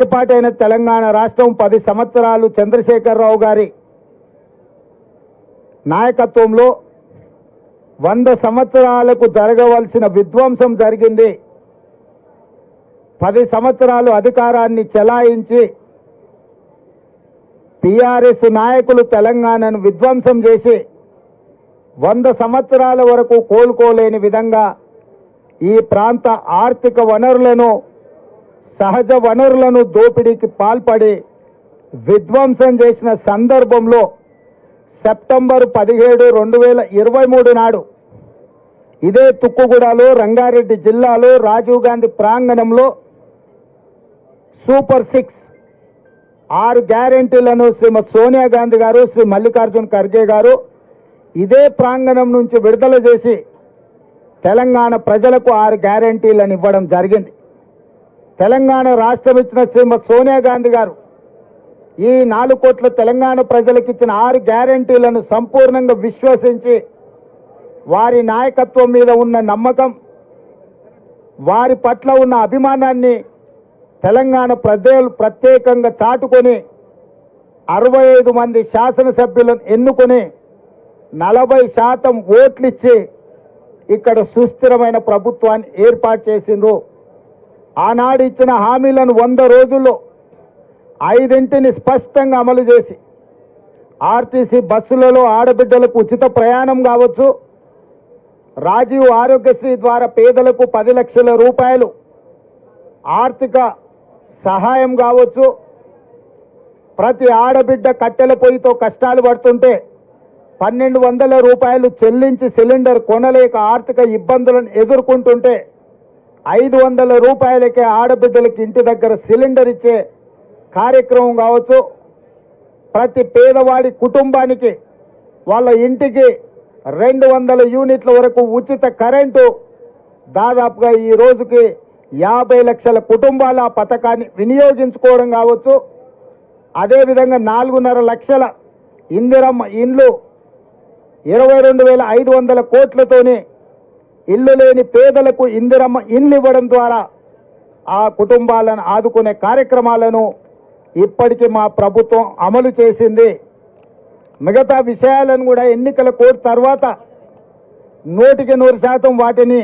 ఏర్పాటైన తెలంగాణ రాష్ట్రం 10 సంవత్సరాలు చంద్రశేఖరరావు గారి నాయకత్వంలో 100 సంవత్సరాలకు జరగవలసిన విధ్వంసం జరిగింది. 10 సంవత్సరాలు అధికారాన్ని చెలాయించి టిఆర్ఎస్ నాయకులు తెలంగాణను విధ్వంసం చేసి 100 సంవత్సరాల వరకు కోలుకోలేని విధంగా ఈ ప్రాంత ఆర్థిక వనరులను సహజ వనరులను దోపిడీకి పాల్పడి విధ్వంసం చేసిన సందర్భంలో సెప్టెంబర్ 17, 2023 నాడు ఇదే తుక్కుగూడలో రంగారెడ్డి జిల్లాలో రాజీవ్ గాంధీ ప్రాంగణంలో సూపర్ 6 గ్యారెంటీలను శ్రీమతి సోనియా గాంధీ గారు, శ్రీ మల్లికార్జున్ ఖర్గే గారు ఇదే ప్రాంగణం నుంచి విడుదల చేసి తెలంగాణ ప్రజలకు 6 గ్యారెంటీలను ఇవ్వడం జరిగింది. తెలంగాణ రాష్ట్రం ఇచ్చిన శ్రీమతి సోనియా గాంధీ గారు ఈ 4 కోట్ల తెలంగాణ ప్రజలకు ఇచ్చిన 6 గ్యారెంటీలను సంపూర్ణంగా విశ్వసించి వారి నాయకత్వం మీద ఉన్న నమ్మకం, వారి పట్ల ఉన్న అభిమానాన్ని తెలంగాణ ప్రజలు ప్రత్యేకంగా చాటుకొని 65 మంది శాసనసభ్యులను ఎన్నుకొని 40% ఓట్లు ఇచ్చి ఇక్కడ సుస్థిరమైన ప్రభుత్వాన్ని ఏర్పాటు చేసిండ్రు. ఆనాడు ఇచ్చిన హామీలను 100 రోజుల్లో 5 స్పష్టంగా అమలు చేసి ఆర్టీసీ బస్సులలో ఆడబిడ్డలకు ఉచిత ప్రయాణం కావచ్చు, రాజీవ్ ఆరోగ్యశ్రీ ద్వారా పేదలకు 10 లక్షల రూపాయలు ఆర్థిక సహాయం కావచ్చు, ప్రతి ఆడబిడ్డ కట్టెల పొయ్యితో కష్టాలు పడుతుంటే 1200 రూపాయలు చెల్లించి సిలిండర్ కొనలేక ఆర్థిక ఇబ్బందులను ఎదుర్కొంటుంటే 500 రూపాయలకే ఆడబిడ్డలకి ఇంటి దగ్గర సిలిండర్ ఇచ్చే కార్యక్రమం కావచ్చు, ప్రతి పేదవాడి కుటుంబానికి వాళ్ళ ఇంటికి 200 యూనిట్ల వరకు ఉచిత కరెంటు, దాదాపుగా ఈ రోజుకి 50 లక్షల కుటుంబాల ఆ పథకాన్ని వినియోగించుకోవడం కావచ్చు. అదేవిధంగా 4.5 లక్షల ఇందిరమ్మ ఇండ్లు 22,500 కోట్లతోని ఇల్లు లేని పేదలకు ఇందిరమ్మ ఇండ్లు ఇవ్వడం ద్వారా ఆ కుటుంబాలను ఆదుకునే కార్యక్రమాలను ఇప్పటికీ మా ప్రభుత్వం అమలు చేసింది. మిగతా విషయాలను కూడా ఎన్నికల కోడ్ తర్వాత 100% వాటిని